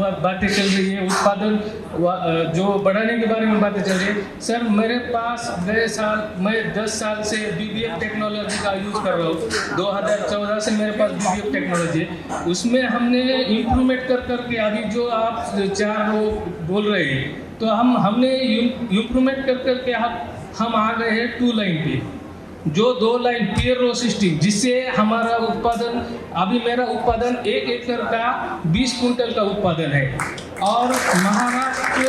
बातें चल रही है, उत्पादन जो बढ़ाने के बारे में बातें चल रही है। सर मेरे पास गए साल मैं 10 साल से BBF टेक्नोलॉजी का यूज़ कर रहा हूँ। 2014 से मेरे पास BBF टेक्नोलॉजी है। उसमें हमने इम्प्रूवमेंट कर करके अभी जो आप 4 लोग बोल रहे हैं, तो हमने इम्प्रूवमेंट कर करके हम आ गए हैं 2 लाइन पे, जो 2 लाइन पेयर रो सिस्टम, जिससे हमारा उत्पादन अभी मेरा उत्पादन 1 एकड़ का 20 कुंटल का उत्पादन है। और महाराष्ट्र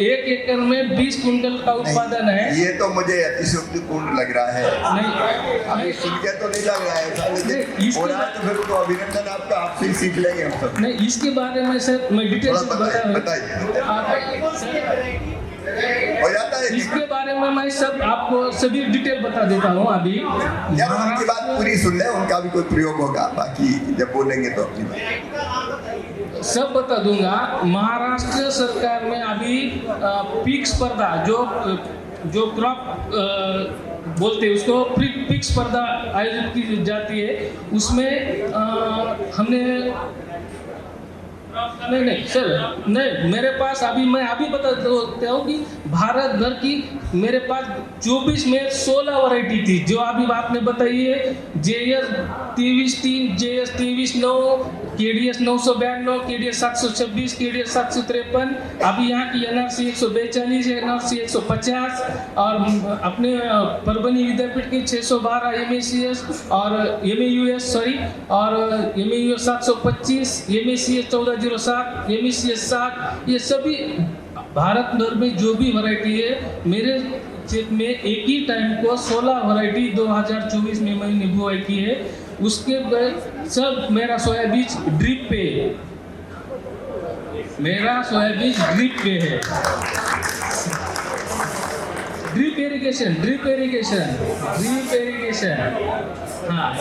1 एकड़ में 20 कुंटल का उत्पादन है। ये तो मुझे अतिशयोक्तिपूर्ण लग रहा है। नहीं, अभी सुन के तो नहीं लग रहा है ऐसा, लेकिन हो रहा है तो फिर तो अभिनंदन आपका, आपसे ही सीख लेंगे हम सब। नहीं, इसके बारे में सर मैं डिटेल से हो जाता है इसके बारे में मैं सब आपको सभी डिटेल बता देता हूँ अभी। यार उनकी बात पूरी सुन ले, उनका भी कोई प्रयोग होगा, बाकी जब बोलेंगे तो अपनी बात सब बता दूंगा। महाराष्ट्र सरकार में अभी पीक स्पर्धा जो क्रॉप बोलते हैं उसको पीक स्पर्धा आयोजित की जाती है। उसमें हमने नहीं सर, नहीं मेरे पास मैं अभी बता देता हूँ कि भारत भर की मेरे पास 24 में 16 वैरायटी थी, जो अभी आपने बताई है। JS 23-3, JS 23-9, KDS 992, KDS 726, KDS 753, अभी यहाँ की NRC 142 है, NRC 150, और अपने परभनी विद्यापीठ की 612 MACS और MAUS और MAUS 725, MACS 1407, MACS 7, ये सभी भारत भर में जो भी वैरायटी है, मेरे क्षेत्र में एक ही टाइम को 16 वैरायटी 2024 में मैंने बुआई की है। उसके बाद सब मेरा सोयाबीन ड्रिप पे है, मेरा सोयाबीन ड्रिप पे है। ड्रिप इरिगेशन हाँ,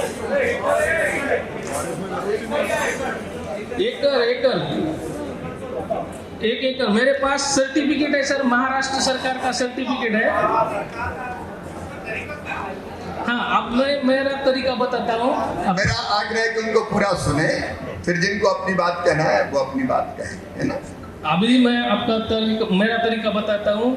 एक एकड़ मेरे पास सर्टिफिकेट है सर, महाराष्ट्र सरकार का सर्टिफिकेट है। हाँ, अब मैं मेरा तरीका बताता हूँ। मेरा आग्रह है कि उनको पूरा सुने, फिर जिनको अपनी बात कहना है वो अपनी बात कहें, है ना। अभी मैं मेरा तरीका बताता हूँ।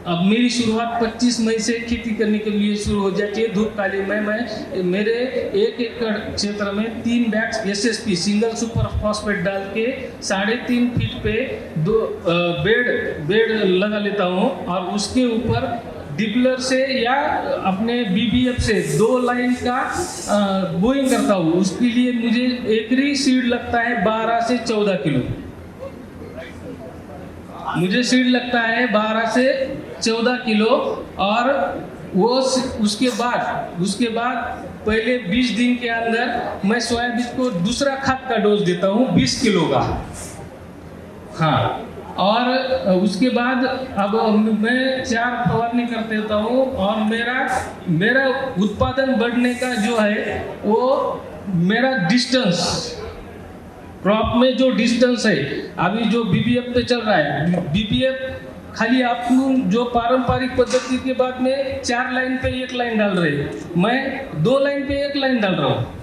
अब मेरी शुरुआत 25 मई से खेती करने के लिए शुरू हो जाती है। धूप काली में मैं मेरे 1 एकड़ क्षेत्र में 3 bags SSP single super phosphate डाल के 3.5 फीट पे 2 बेड लगा लेता हूँ, और उसके ऊपर डिपलर से या अपने BBF से 2 लाइन का बोइंग करता हूँ। उसके लिए मुझे एकरी सीड लगता है 12 से 14 किलो। मुझे सीड लगता है 12 से 14 किलो, और वो उसके बाद पहले 20 दिन के अंदर मैं सोयाबीन को दूसरा खाद का डोज देता हूँ 20 किलो का। हाँ, और उसके बाद अब मैं 4 फवारनी कर देता हूँ, और मेरा उत्पादन बढ़ने का जो है वो मेरा डिस्टेंस, क्रॉप में जो डिस्टेंस है अभी जो BBF पे चल रहा है, BBF खाली आपको जो पारंपरिक पद्धति के बाद में 4 लाइन पे 1 लाइन डाल रहे हैं, मैं 2 लाइन पे 1 लाइन डाल रहा हूँ।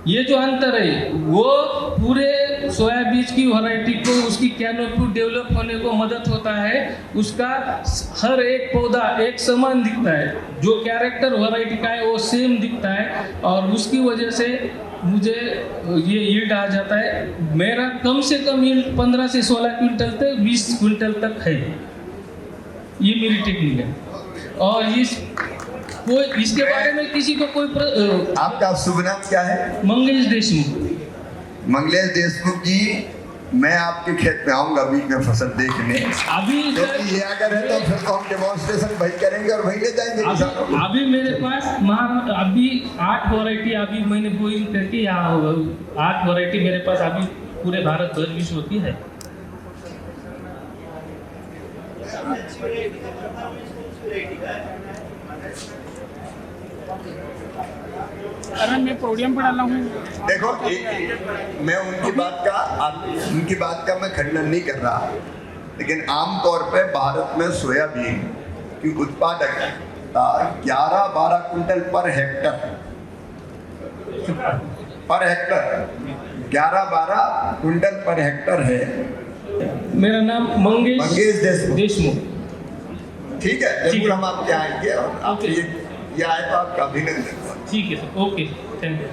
ये जो अंतर है वो पूरे सोयाबीन की वैरायटी को उसकी कैनोपी डेवलप होने को मदद होता है। उसका हर एक पौधा एक समान दिखता है, जो कैरेक्टर वैरायटी का है वो सेम दिखता है, और उसकी वजह से मुझे ये यील्ड आ जाता है। मेरा कम से कम यील्ड 15 से 16 क्विंटल तक 20 क्विंटल तक है। ये मेरी टेक्निक है। और इसके बारे में किसी को कोई आपका शुभ नाम क्या है? मंगलेश देशमुख। मंगलेश देशमुख जी, मैं आपके खेत में आऊंगा बीच में फसल देखने। अभी ये अगर है तो फिर तो हम डेमोन्स्ट्रेशन वही करेंगे और वही ले जाएंगे। अभी मेरे पास अभी 8 वैरायटी अभी मैंने बोइंग करके यहाँ 8 वैरायटी मेरे पास अभी पूरे भारत भर विश्व की है। अरे मैं पोडियम पर डाला हूँ। देखो, मैं उनकी बात का मैं खंडन नहीं कर रहा, लेकिन आमतौर पे भारत में सोयाबीन की उत्पादकता 11-12 quintal per hectare per hectare 11-12 quintal per hectare है। मेरा नाम मंगेश मंगेश देशमुख। देशमुख। ठीक है, ठीक जरूर है। हम आपके आएंगे और आप ओके। ये आए तो आपका अभिनंदन। ठीक है सर, ओके, थैंक यू।